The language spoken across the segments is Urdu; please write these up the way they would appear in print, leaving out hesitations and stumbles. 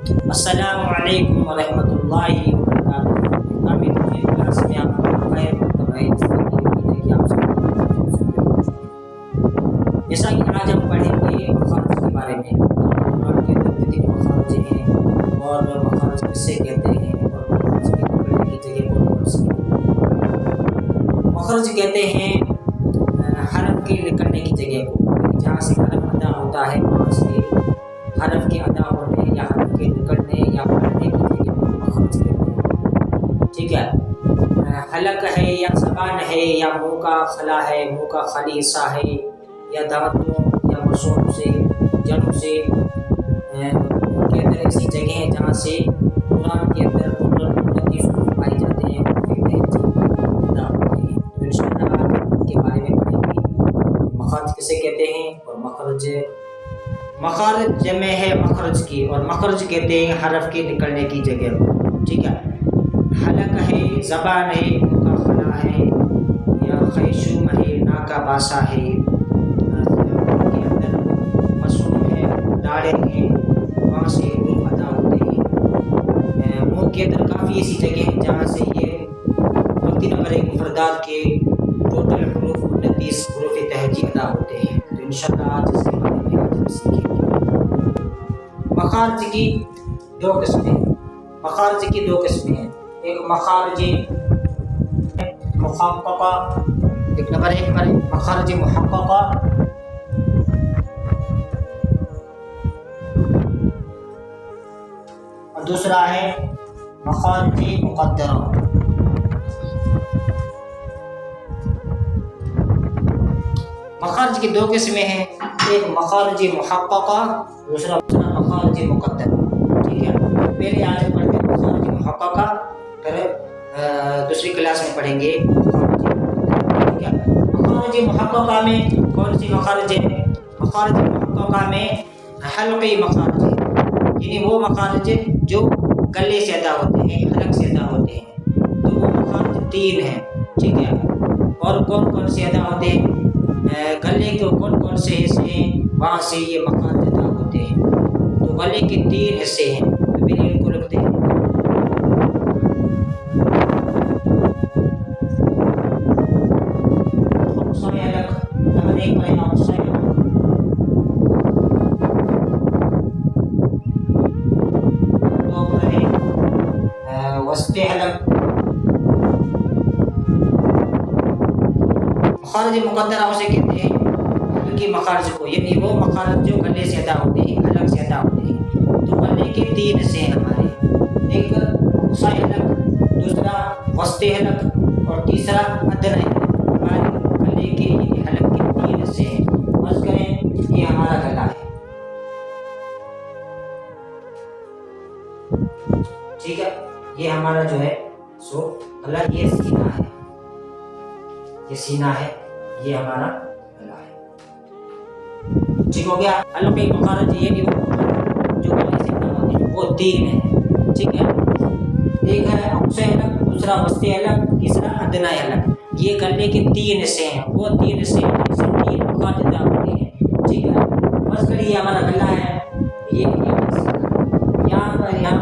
السلام علیکم ورحمۃ اللہ وبرکاتہ۔ امید ہے کلاس میں آپ کو خیر طبعی کہ آپ سب جیسا کہ آج ہم پڑھیں گے مخارج کے بارے میں۔ قرآن کے اندر کتنے مخارج ہیں اور مخارج کسے کہتے ہیں اور مخارج کے نکلنے کی جگہ کون کون سی ہے۔ مخرج کہتے ہیں حرف کے نکلنے کی جگہ کو، جہاں سے حرف ادا ہوتا ہے وہاں سے حرف کے ادا ہونے یا حرف کے نکلنے یا پڑھنے کی جگہ کو مخرج کہتے ہیں، ٹھیک ہے۔ حلق ہے یا زبان ہے یا منہ کا خلا ہے، منہ کا خالی حصہ ہے، یا دانتوں یا مسوں سے جڑوں سے کے اندر ایسی جگہ ہیں جہاں سے قرآن کے اندر لطیف حروف پائے جاتے ہیں، ادا ہوتے ہیں۔ تو انشاءاللہ آج ان کے بارے میں پڑھیں گے، مخارج کسے کہتے ہیں اور مخارج جمع ہے مخرج کی، اور مخرج کہتے ہیں حرف کے نکلنے کی جگہ کو، ٹھیک ہے۔ حلق ہے، زبان ہے، منہ کا خلا ہے، یا خیشوم ہے، ناک کا باسا ہے، کے اندر مسوم ہے، داڑیں ہیں، وہاں سے حروف ادا ہوتے ہیں۔ منہ کے اندر کافی ایسی جگہ ہیں جہاں سے یہ 29 نمبر ایک مفردات کے ٹوٹل حروف 29 حروف تہجی ادا ہوتے ہیں۔ تو انشاءاللہ آج اس کے بارے میں آج ہم سیکھیں گے۔ مخارج کی دو قسمیں ہیں، مخارج کی دو قسمیں ہیں، ایک مخارج محققہ، ایک نمبر ایک پر مخارج محققہ، اور دوسرا ہے مخارج مقدرہ۔ مخارج کی دو قسمیں ہیں، ایک مخارج محققہ، دوسرا مخارج مقدرہ، ٹھیک ہے۔ پہلے آج پڑھتے ہیں مخارج محققہ، پھر دوسری کلاس میں پڑھیں گے مخارج مقدرہ، ٹھیک ہے۔ مخارج محققہ میں کون سی مخارج ہے؟ مخارج محققہ میں حلقی مخارج ہے، یعنی وہ مخارج جو گلے سے ادا ہوتے ہیں، حلق سے ادا ہوتے ہیں، تو وہ مخارج 3 ہیں، ٹھیک ہے۔ اور کون کون سے ادا ہوتے ہیں؟ گلے کے کون کون سے حصے ہیں وہاں سے یہ مخارج ادا ہوتے ہیں، تو گلے کے 3 حصے ہیں، تو پہلے ان کو لکھتے ہیں۔ اقصی حلق، نمبر 1 پر ہے اقصی حلق، دو پر ہے وسط حلق۔ مخارج مقدرہ اسے کہتے ہیں حلقی مخارج کو، یعنی وہ مخارج جو گلے سے ادا ہوتے ہیں، حلق سے ادا ہوتے ہیں۔ تو گلے کے 3 حصے ہیں ہمارے، ایک اقصی حلق، دوسرا وسط حلق، اور تیسرا ادنی حلق۔ ہمارے گلے کے حلق کے 3 حصے ہیں، فرض کریں یہ ہمارا گلا ہے، ٹھیک ہے۔ یہ ہمارا جو ہے سو گلا، یہ سینہ ہے، یہ سینہ ہے، یہ ہمارا گلا ہے، ٹھیک ہو گیا۔ حلقی مخارج یہ بھی جو گلے سے ادا ہوتے ہیں وہ 3 ہیں، ٹھیک ہے۔ ایک ہے اقصی حلق، دوسرا وسط حلق، تیسرا ادنی حلق۔ یہ گلے کے 3 حصے ہیں، وہ 3 حصے ہیں جن سے 3 مخارج ادا ہوتے ہیں، ٹھیک ہے۔ فرض کریے یہ ہمارا گلا ہے، یہاں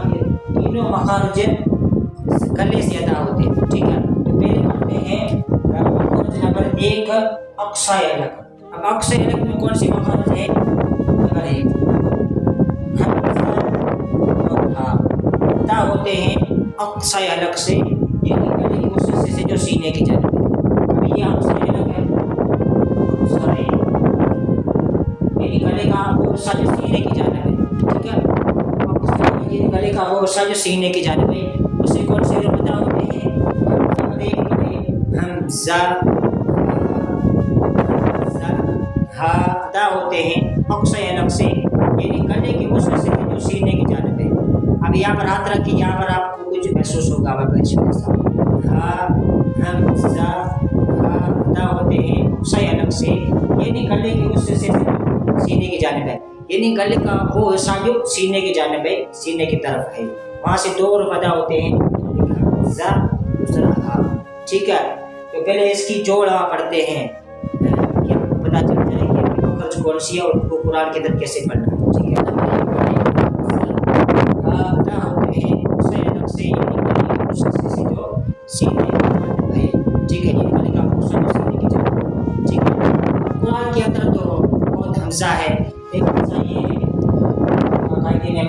یہ تینوں مخارج گلے سے ادا ہوتے ہیں، ٹھیک ہے۔ تو پہلے پڑھتے ہیں مخارج نمبر 1 اقصی حلق۔ اب اقصی حلق میں کون سی مخارج ہے؟ نمبر 1 ادا ہوتے ہیں اقصی حلق سے، یعنی گلے کے اس حصے سے جو سینے کی جانب ہے۔ ابھی یہ اقصی حلق ہے، یعنی گلے کا وہ حصہ جو سینے کی جانب ہے، ٹھیک ہے۔ یہ گلے کا وہ حصہ جو سینے کی جانب ہے، اسے کون سے حروف ادا ہوتے ہیں؟ حمزہ، ہا ادا ہوتے ہیں اقصی حلق سے، یعنی گلے کے اس حصے سے جو سینے کی جانب ہے۔ اب یہاں پر ہاتھ رکھیے، یہاں پر آپ کو کچھ محسوس ہوگا، ہا حمزہ، ہا ادا ہوتے ہیں اقصی حلق سے، یعنی گلے کے اس حصے سے جو سینے کی جانب ہے، یعنی گلے کا وہ حصہ جو سینے کی جانب ہے، سینے کی طرف ہے، وہاں سے 2 حروف ادا ہوتے ہیں، ایک حمزہ، دوسرا ہا، ٹھیک ہے۔ تو پہلے اس کی جوڑ پڑھتے ہیں کہ آپ کو پتہ چل جائے کہ مخرج کون سی ہے اور ان کو قرآن کے اندر کیسے پڑھنا ہے، ٹھیک ہے۔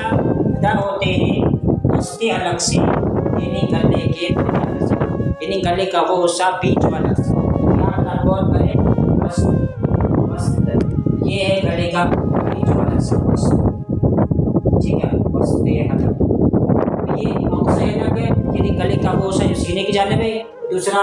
ادا ہوتے ہیں وسط حلق سے، یعنی گلے کے، یعنی گلے کا وہ حصہ بیچ والا حصہ، یہاں غور کریں وسط، یہ ہے گلے کا بیچ والا حصہ، ٹھیک ہے، وسط حلق، یہ اقصی حلق ہے یعنی گلے کا وہ حصہ جو سینے کی جانب ہے، دوسرا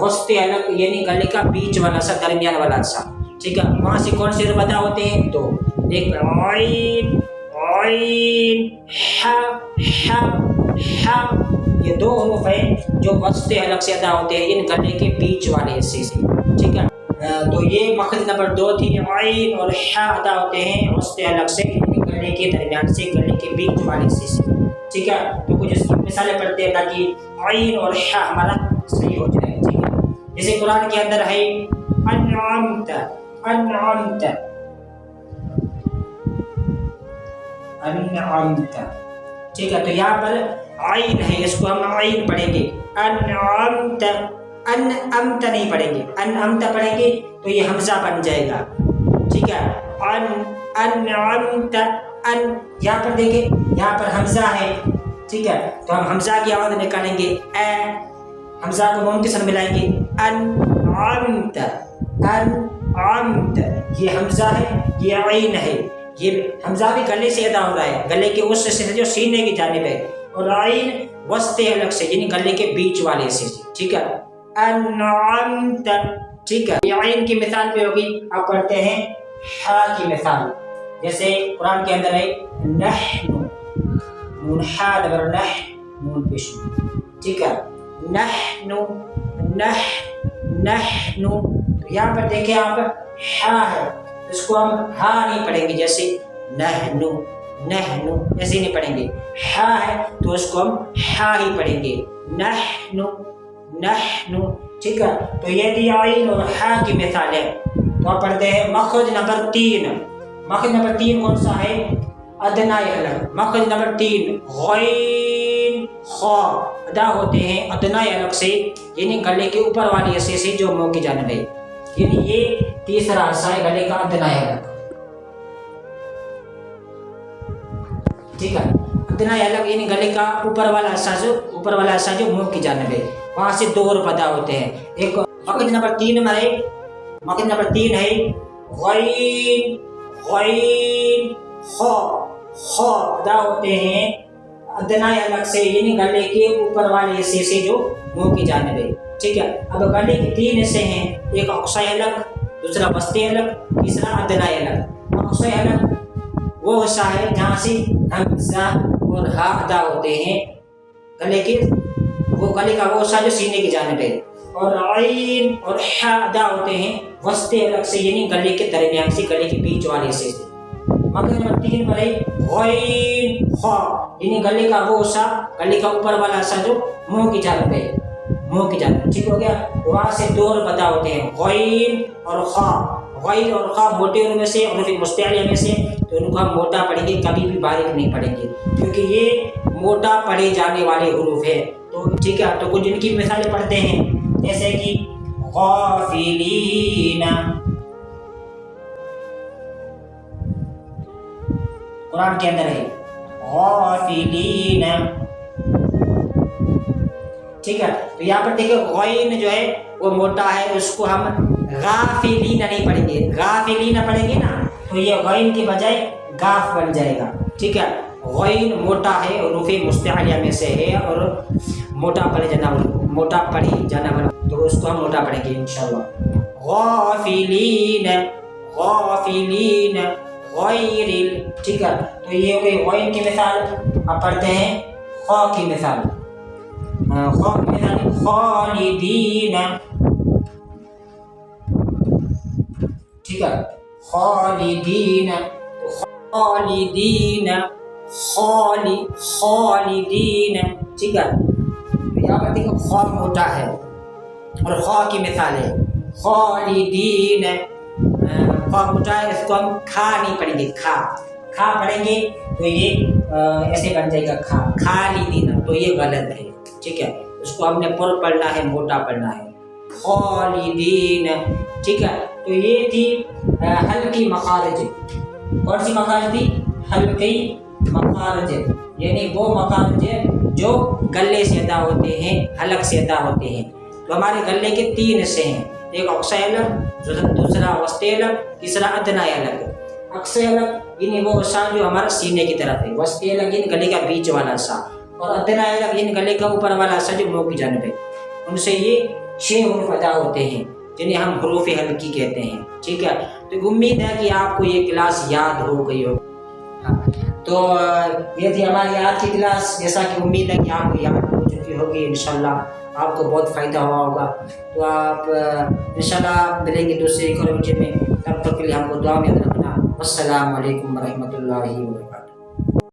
وسط حلق یعنی گلے کا بیچ والا حصہ، درمیان والا حصہ، ٹھیک ہے۔ وہاں سے کون سے حروف ادا ہوتے ہیں؟ دو، ایک عین عین ح ح ح، یہ دو حروف ہیں جو وسط حلق سے ادا ہوتے ہیں، ان گلے کے بیچ والے حصے سے، ٹھیک ہے۔ تو یہ مخرج نمبر 2 تھی، عین اور ح ادا ہوتے ہیں وسط حلق سے، گلے کے درمیان سے، گلے کے بیچ والے حصے سے، ٹھیک ہے۔ تو کچھ اس کی مثالیں پڑھتے ہیں تاکہ عین اور ح ہمارا صحیح ہو جائے، ٹھیک ہے۔ جیسے قرآن کے اندر ہے انعمت انعمت انعمت، ٹھیک ہے، تو یہاں پر عین ہے، اس کو ہم عین پڑھیں گے، انعمت، انعمت نہیں پڑھیں گے، انعمت پڑھیں گے تو یہ حمزہ بن جائے گا، ٹھیک ہے، انعمت ان، یہاں پر دیکھیں یہاں پر حمزہ ہے، ٹھیک ہے، تو ہم حمزہ کی آواز نکالیں گے، حمزہ کو نون کے ساتھ ملائیں گے، انعمت انعمت، یہ حمزہ ہے، یہ عین ہے، یہ حمزہ بھی گلے سے ادا ہو رہا ہے، گلے کے اس حصے سے جو سینے کی جانب ہے، اور عین وسط حلق سے یعنی گلے کے بیچ والے حصے سے، ٹھیک ہے، انعمت، ٹھیک ہے۔ یہ عین کی مثال پہ ہوگی، آپ پڑھتے ہیں ح کی مثال، جیسے قرآن کے اندر ہے نحن، نون ح دبر نح، نون پیش، ٹھیک ہے، نحن نحن، تو یہاں پر دیکھیں آپ ح ہے، اس کو ہم ہا نہیں پڑھیں گے، جیسے نحن نحن ایسے نہیں پڑھیں گے، ح ہے تو اس کو ہم ح ہی پڑھیں گے، نحن نحن، ٹھیک ہے۔ تو یہ دی عین اور ح کی مثال ہے۔ تو آپ پڑھتے ہیں مخرج نمبر 3، مخرج نمبر 3 کون سا ہے؟ ادنی حلق، مخرج نمبر 3 غین خا ادا ہوتے ہیں ادنی حلق سے، یعنی گلے کے اوپر والے حصے سے جو منہ کی جانب ہے، یعنی یہ تیسرا حصہ ہے گلے کا ادنی حلق، ٹھیک ہے، ادنی حلق یعنی گلے کا اوپر والا حصہ جو منہ کی جانب ہے، وہاں سے دو حروف ادا ہوتے ہیں، ایک مخرج نمبر 3 میں ہے، مخرج نمبر 3 ہے غین غین خا، خا ادا ہوتے ہیں ادنی حلق سے، یعنی گلے کے اوپر والے حصے سے جو منہ کی جانب ہے، ٹھیک ہے۔ اب گلے کے 3 حصے ہیں، ایک اقصی حلق، دوسرا وسط حلق، تیسرا ادنی حلق۔ اقصی حلق وہ حصہ ہے جہاں سے حمزہ اور ہا ادا ہوتے ہیں، گلے کے وہ گلے کا وہ حصہ جو سینے کی جانب ہے، اور عین اور ح ادا ہوتے ہیں وسط حلق سے، یعنی گلے کے درمیان سے، گلے کے بیچ والے حصے سے۔ مخرج نمبر 3 پر ہے غین خا، یعنی گلے کا وہ حصہ، گلے کا اوپر والا حصہ جو منہ کی جانب ہے، منہ کی جانب، ٹھیک ہو گیا۔ وہاں سے دو حروف ادا ہوتے ہیں غین اور خا، غین اور خا موٹے حروف میں سے، حروف مستعلیہ میں سے، تو ان کو ہم موٹا پڑھیں گے، کبھی بھی باریک نہیں پڑھیں گے، کیونکہ یہ موٹا پڑھے جانے والے حروف ہیں، تو ٹھیک ہے۔ تو کچھ ان کی مثالیں پڑھتے ہیں، جیسے کہ غافلین، قرآن کے اندر ہے غافلین، ٹھیک ہے۔ تو یہاں پر دیکھیں غین جو ہے وہ موٹا ہے، اس کو ہم غافلین نہیں پڑھیں گے، غافلین پڑھیں گے نا تو یہ غین کی بجائے غاف بن جائے گا، ٹھیک ہے۔ غین موٹا ہے، حروف مستعلیہ میں سے ہے، اور موٹا پڑھے جانا والا، تو اس کو ہم موٹا پڑھیں گے انشاءاللہ۔ غافلین غافلین غیر، ٹھیک ہے۔ تو یہ ہو گئی غین کی مثال۔ اب پڑھتے ہیں خا کی مثال، خا کی مثال خالدین، ٹھیک ہے، خالدین خالدین خالدین، ٹھیک ہے۔ یہاں پر دیکھو خا موٹا ہے، اور خا کی مثال ہے خالدین، خا موٹا ہے، اس کو ہم کھا نہیں پڑھیں گے، کھا پڑھیں گے تو یہ ایسے بن جائے گا کھا، خالدین، تو یہ غلط ہے، ٹھیک ہے، اس کو ہم نے پر پڑھنا ہے، موٹا پڑھنا ہے، خالدین، ٹھیک ہے۔ تو یہ تھی ہلکی مخارج، کون سی مخارج تھی؟ حلقی مخارج، یعنی وہ مخارج جو گلے سے ادا ہوتے ہیں، حلق سے ادا ہوتے ہیں. تو ہمارے گلے کے 3 حصے ہیں، ایک اقصی حلق، دوسرا وسطی حلق، تیسرا ادنی حلق. اقصی حلق یعنی وہ حصہ جو ہمارا سینے کی طرف ہے، وسطی حلق یعنی گلے کا بیچ والا حصہ، اور ادنی حلق یعنی گلے کا اوپر والا حصہ جو منہ کی جانب ہے. ان سے یہ 6 حروف ادا ہوتے ہیں جنہیں ہم حروف حلقی کہتے ہیں. ٹھیک ہے، تو امید ہے کہ آپ کو یہ کلاس یاد ہو گئی ہو. تو یہ تھی ہماری آج کی کلاس، جیسا کہ امید ہے کہ آپ کو یاد ہو چکی ہوگی. انشاءاللہ آپ کو بہت فائدہ ہوا ہوگا. تو آپ انشاءاللہ ملیں گے دوسرے ایک اور ویڈیو میں. تب تک کے لیے ہم کو دعا میں یاد رکھنا. السلام علیکم ورحمۃ اللہ وبرکاتہ.